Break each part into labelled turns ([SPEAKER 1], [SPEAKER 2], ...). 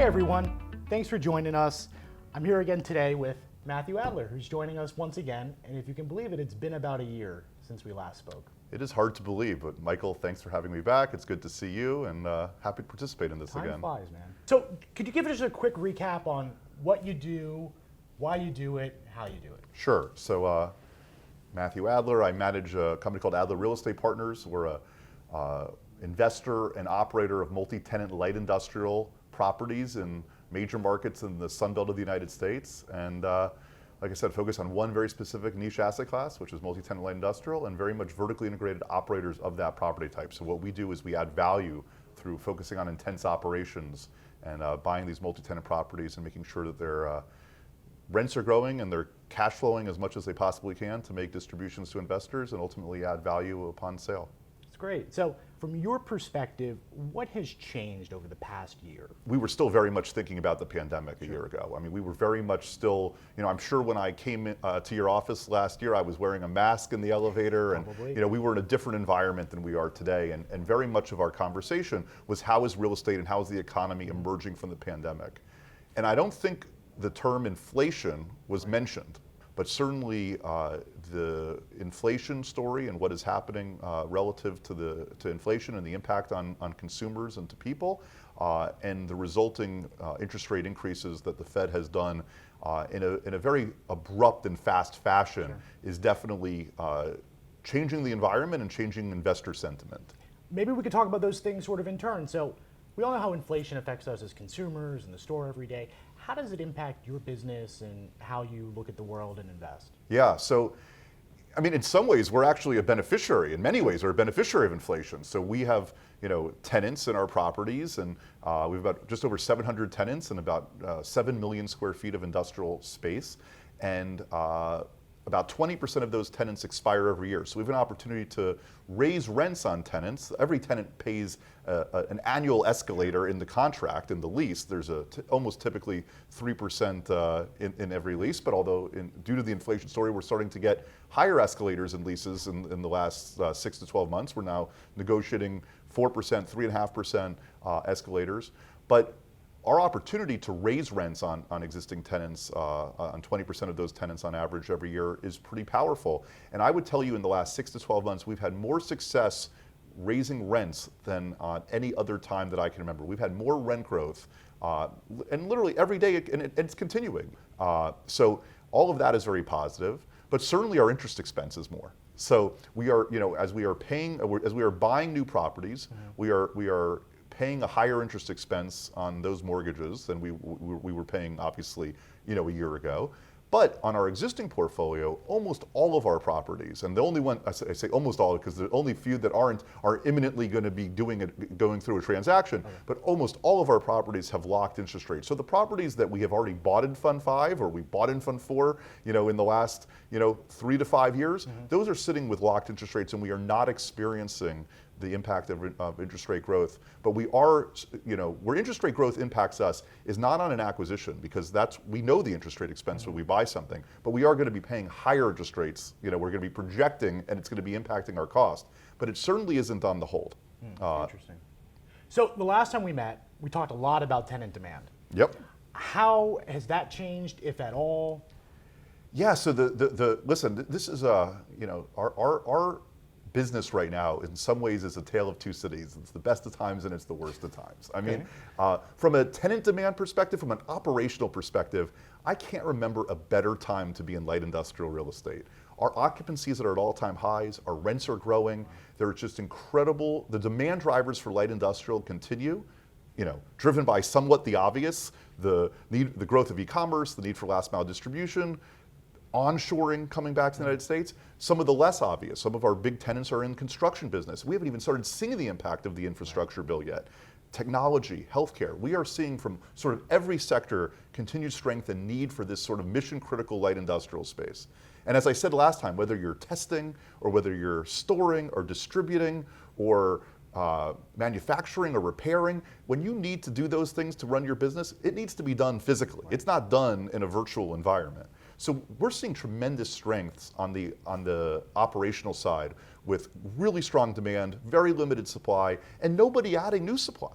[SPEAKER 1] everyone. Thanks for joining us. I'm here again today with Matthew Adler, who's joining us once again. And if you can believe it, it's been about a year since we last spoke.
[SPEAKER 2] It is hard to believe, but Michael, thanks for having me back. It's good to see you and happy to participate in this again.
[SPEAKER 1] Time flies, man. So could you give us a quick recap on what you do, why you do it, how you do it?
[SPEAKER 2] Sure. So Matthew Adler, I manage a company called Adler Real Estate Partners. We're a investor and operator of multi-tenant light industrial properties in major markets in the Sun Belt of the United States. And like I said, focus on one very specific niche asset class, which is multi-tenant light industrial, and very much vertically integrated operators of that property type. So what we do is we add value through focusing on intense operations and buying these multi-tenant properties and making sure that their rents are growing and they're cash flowing as much as they possibly can to make distributions to investors and ultimately add value upon sale.
[SPEAKER 1] That's great. So from your perspective, what has changed over the past year?
[SPEAKER 2] We were still very much thinking about the pandemic a year ago. I mean, we were very much still, I'm sure when I came to your office last year, I was wearing a mask in the elevator.
[SPEAKER 1] Probably.
[SPEAKER 2] And, we were in a different environment than we are today. And very much of our conversation was how is real estate and how is the economy emerging from the pandemic? And I don't think the term inflation was mentioned, but certainly the inflation story and what is happening relative to inflation and the impact on consumers and to people, and the resulting interest rate increases that the Fed has done in a very abrupt and fast fashion is definitely changing the environment and changing investor sentiment.
[SPEAKER 1] Maybe we could talk about those things sort of in turn. So we all know how inflation affects us as consumers in the store every day. How does it impact your business and how you look at the world and invest?
[SPEAKER 2] Yeah, so I mean, in some ways, we're actually a beneficiary. In many ways, we're a beneficiary of inflation. So we have, tenants in our properties, and we've got just over 700 tenants and about 7 million square feet of industrial space. And about 20% of those tenants expire every year. So we have an opportunity to raise rents on tenants. Every tenant pays an annual escalator in the contract, in the lease. There's almost typically 3% in every lease, but although due to the inflation story, we're starting to get higher escalators in leases in the last 6 to 12 months. We're now negotiating 4%, 3.5% escalators. But our opportunity to raise rents on existing tenants, on 20% of those tenants on average every year, is pretty powerful. And I would tell you in the last 6 to 12 months, we've had more success raising rents than any other time that I can remember. We've had more rent growth, and literally every day, and it's continuing. So all of that is very positive, but certainly our interest expense is more. So we are, as we are buying new properties, we are paying a higher interest expense on those mortgages than we were paying, obviously, a year ago. But on our existing portfolio, almost all of our properties, and the only one, I say almost all because the only few that are imminently going to be going through a transaction, but almost all of our properties have locked interest rates. So the properties that we have already bought in Fund 5 or we bought in Fund 4, in the last, 3 to 5 years, those are sitting with locked interest rates, and we are not experiencing the impact of interest rate growth. But we are, where interest rate growth impacts us is not on an acquisition, because we know the interest rate expense when we buy something, but we are going to be paying higher interest rates. We're going to be projecting, and it's going to be impacting our cost. But it certainly isn't on the hold.
[SPEAKER 1] Interesting. So the last time we met, we talked a lot about tenant demand.
[SPEAKER 2] Yep.
[SPEAKER 1] How has that changed, if at all?
[SPEAKER 2] Yeah, so listen, this is our business right now in some ways is a tale of two cities. It's the best of times and it's the worst of times. I mean, from a tenant demand perspective, from an operational perspective, I can't remember a better time to be in light industrial real estate. Our occupancies are at all-time highs, our rents are growing, they're just incredible. The demand drivers for light industrial continue, driven by somewhat the obvious, the growth of e-commerce, the need for last mile distribution, onshoring coming back to the United States. Some of the less obvious, some of our big tenants are in construction business. We haven't even started seeing the impact of the infrastructure bill yet. Technology, healthcare, we are seeing from sort of every sector continued strength and need for this sort of mission critical light industrial space. And as I said last time, whether you're testing or whether you're storing or distributing or manufacturing or repairing, when you need to do those things to run your business, it needs to be done physically. It's not done in a virtual environment. So we're seeing tremendous strengths on the operational side with really strong demand, very limited supply, and nobody adding new supply.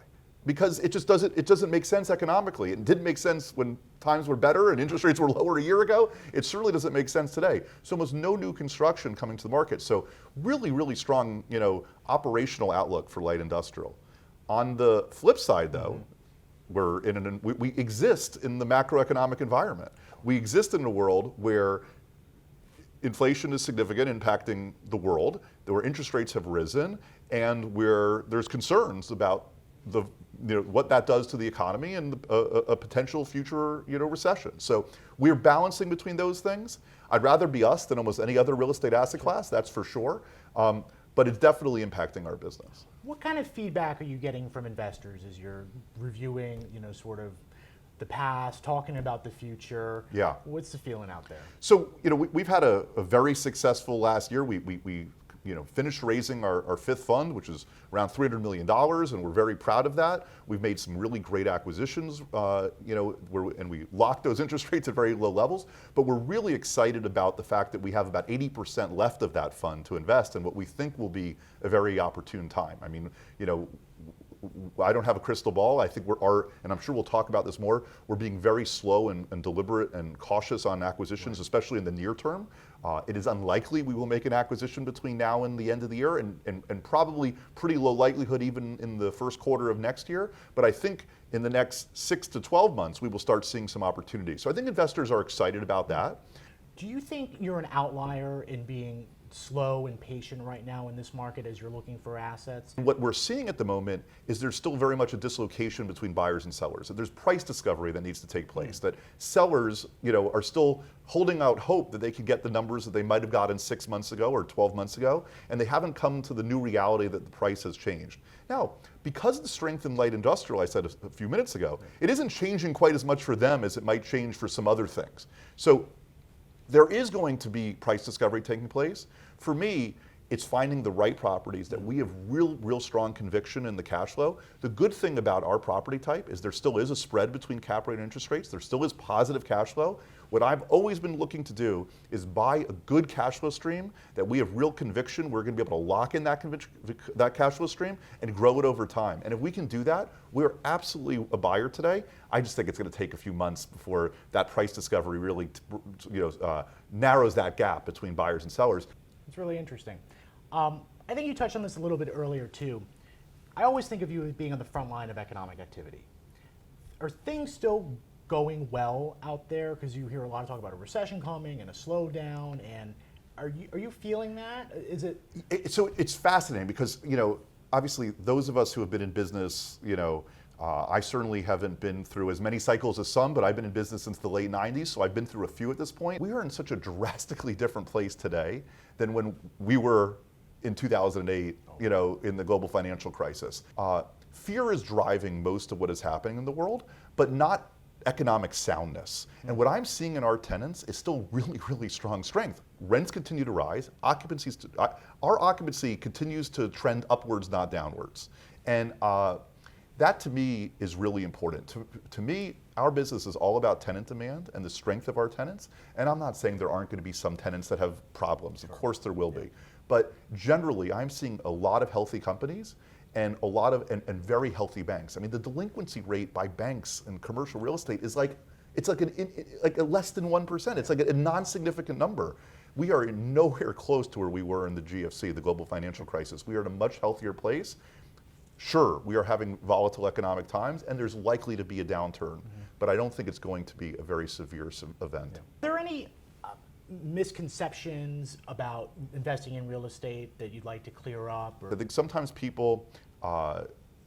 [SPEAKER 2] because it just doesn't make sense economically. It didn't make sense when times were better and interest rates were lower a year ago. It certainly doesn't make sense today. So almost no new construction coming to the market. So really, really strong, operational outlook for light industrial. On the flip side, though, we exist in the macroeconomic environment. We exist in a world where inflation is significant, impacting the world, where interest rates have risen, and where there's concerns about what that does to the economy and a potential future recession. So we're balancing between those things. I'd rather be us than almost any other real estate asset class, that's for sure. But it's definitely impacting our business.
[SPEAKER 1] What kind of feedback are you getting from investors as you're reviewing, sort of the past, talking about the future?
[SPEAKER 2] Yeah.
[SPEAKER 1] What's the feeling out there?
[SPEAKER 2] So, we've had a very successful last year. We finished raising our fifth fund, which is around $300 million, and we're very proud of that. We've made some really great acquisitions, and we locked those interest rates at very low levels. But we're really excited about the fact that we have about 80% left of that fund to invest in what we think will be a very opportune time. I mean, I don't have a crystal ball. I think and I'm sure we'll talk about this more, we're being very slow and deliberate and cautious on acquisitions, especially in the near term. It is unlikely we will make an acquisition between now and the end of the year, and probably pretty low likelihood even in the first quarter of next year. But I think in the next 6 to 12 months, we will start seeing some opportunities. So I think investors are excited about that.
[SPEAKER 1] Do you think you're an outlier in being slow and patient right now in this market as you're looking for assets?
[SPEAKER 2] What we're seeing at the moment is there's still very much a dislocation between buyers and sellers. That there's price discovery that needs to take place. That sellers, are still holding out hope that they could get the numbers that they might have gotten 6 months ago or 12 months ago, and they haven't come to the new reality that the price has changed. Now, because of the strength in light industrial, I said a few minutes ago, it isn't changing quite as much for them as it might change for some other things. So there is going to be price discovery taking place. For me, it's finding the right properties that we have real strong conviction in the cash flow. The good thing about our property type is there still is a spread between cap rate and interest rates. There still is positive cash flow. What I've always been looking to do is buy a good cash flow stream that we have real conviction we're going to be able to lock in that cash flow stream and grow it over time. And if we can do that, we're absolutely a buyer today. I just think it's going to take a few months before that price discovery really narrows that gap between buyers and sellers.
[SPEAKER 1] It's really interesting. I think you touched on this a little bit earlier too. I always think of you as being on the front line of economic activity. Are things still going well out there? Because you hear a lot of talk about a recession coming and a slowdown, and are you feeling that? Is it?
[SPEAKER 2] So it's fascinating because obviously those of us who have been in business, I certainly haven't been through as many cycles as some, but I've been in business since the late 90s, so I've been through a few at this point. We are in such a drastically different place today than when we were in 2008, in the global financial crisis. Fear is driving most of what is happening in the world, but not economic soundness. And what I'm seeing in our tenants is still really strong strength. Rents continue to rise, our occupancy continues to trend upwards, not downwards. And that to me is really important. To me, our business is all about tenant demand and the strength of our tenants. And I'm not saying there aren't going to be some tenants that have problems. Of course there will be. But generally, I'm seeing a lot of healthy companies and a lot of and very healthy banks. I mean, the delinquency rate by banks in commercial real estate is like a less than 1%. It's like a non-significant number. We are nowhere close to where we were in the GFC, the global financial crisis. We are in a much healthier place. Sure, we are having volatile economic times, and there's likely to be a downturn, but I don't think it's going to be a very severe event.
[SPEAKER 1] Are there any misconceptions about investing in real estate that you'd like to clear up?
[SPEAKER 2] I think sometimes people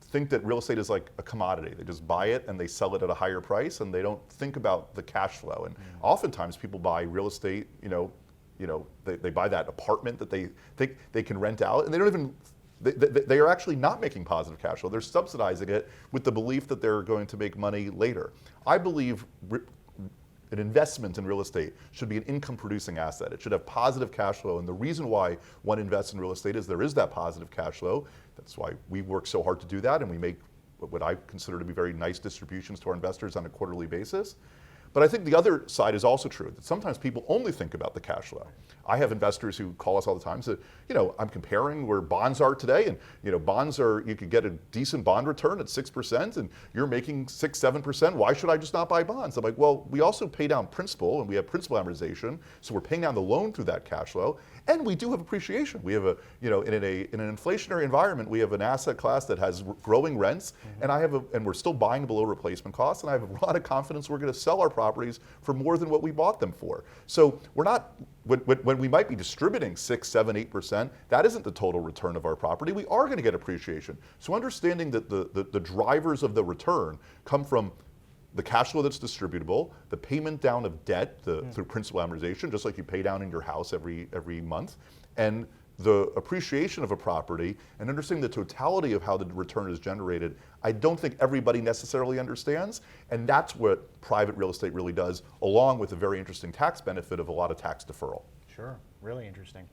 [SPEAKER 2] think that real estate is like a commodity. They just buy it and they sell it at a higher price, and they don't think about the cash flow. And oftentimes people buy real estate, they buy that apartment that they think they can rent out, and they don't even. They are actually not making positive cash flow. They're subsidizing it with the belief that they're going to make money later. I believe an investment in real estate should be an income-producing asset. It should have positive cash flow, and the reason why one invests in real estate is there is that positive cash flow. That's why we work so hard to do that, and we make what I consider to be very nice distributions to our investors on a quarterly basis. But I think the other side is also true, that sometimes people only think about the cash flow. I have investors who call us all the time and say, I'm comparing where bonds are today, and bonds are, you could get a decent bond return at 6%, and you're making 6-7%. Why should I just not buy bonds? I'm like, well, we also pay down principal, and we have principal amortization, so we're paying down the loan through that cash flow, and we do have appreciation. We have in an inflationary environment, we have an asset class that has growing rents, and we're still buying below replacement costs, and I have a lot of confidence we're going to sell our properties for more than what we bought them for. So we're not, when we might be distributing 6, 7, 8%, that isn't the total return of our property. We are going to get appreciation. So understanding that the drivers of the return come from the cash flow that's distributable, the payment down of debt through principal amortization, just like you pay down in your house every month, and the appreciation of a property, and understanding the totality of how the return is generated, I don't think everybody necessarily understands, and that's what private real estate really does, along with a very interesting tax benefit of a lot of tax deferral.
[SPEAKER 1] Sure, really interesting.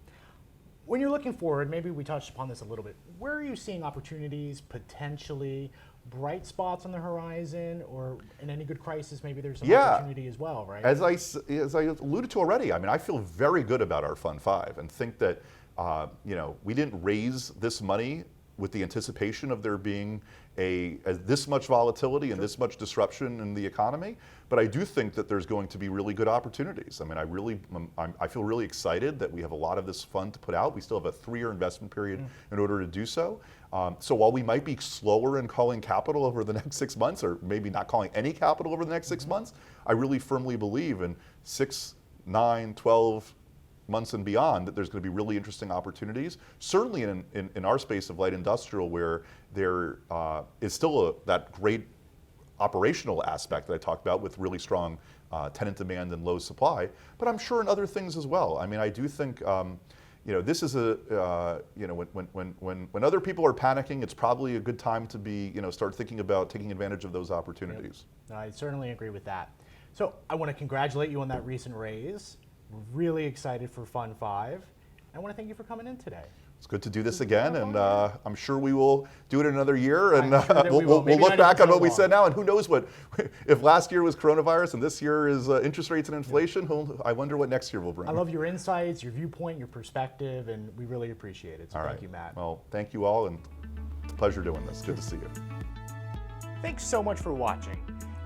[SPEAKER 1] When you're looking forward, maybe we touched upon this a little bit, where are you seeing opportunities, potentially bright spots on the horizon, or in any good crisis, maybe there's some opportunity as well, right?
[SPEAKER 2] As I alluded to already, I feel very good about our Fund 5 and think that we didn't raise this money with the anticipation of there being this much volatility and this much disruption in the economy, but I do think that there's going to be really good opportunities. I feel really excited that we have a lot of this fund to put out. We still have a 3-year investment period in order to do so. So while we might be slower in calling capital over the next 6 months, or maybe not calling any capital over the next 6 months, I really firmly believe in 6, 9, 12 months and beyond that there's going to be really interesting opportunities. Certainly in our space of light industrial, where there is still that great operational aspect that I talked about with really strong tenant demand and low supply, but I'm sure in other things as well. I do think this is when other people are panicking, it's probably a good time to be start thinking about taking advantage of those opportunities.
[SPEAKER 1] Yep. I certainly agree with that. So I want to congratulate you on that recent raise. We're really excited for Fund 5. I want to thank you for coming in today.
[SPEAKER 2] It's good to do this again, and I'm sure we will do it another year, and
[SPEAKER 1] sure
[SPEAKER 2] we'll look back on what we said now, and who knows if last year was coronavirus and this year is interest rates and inflation, I wonder what next year will bring.
[SPEAKER 1] I love your insights, your viewpoint, your perspective, and we really appreciate it. So thank you, Matt.
[SPEAKER 2] Well, thank you all, and it's a pleasure doing this. Good to see you.
[SPEAKER 1] Thanks so much for watching.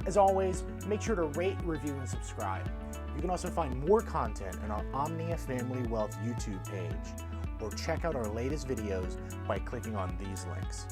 [SPEAKER 1] As always, make sure to rate, review, and subscribe. You can also find more content on our Omnia Family Wealth YouTube page, or check out our latest videos by clicking on these links.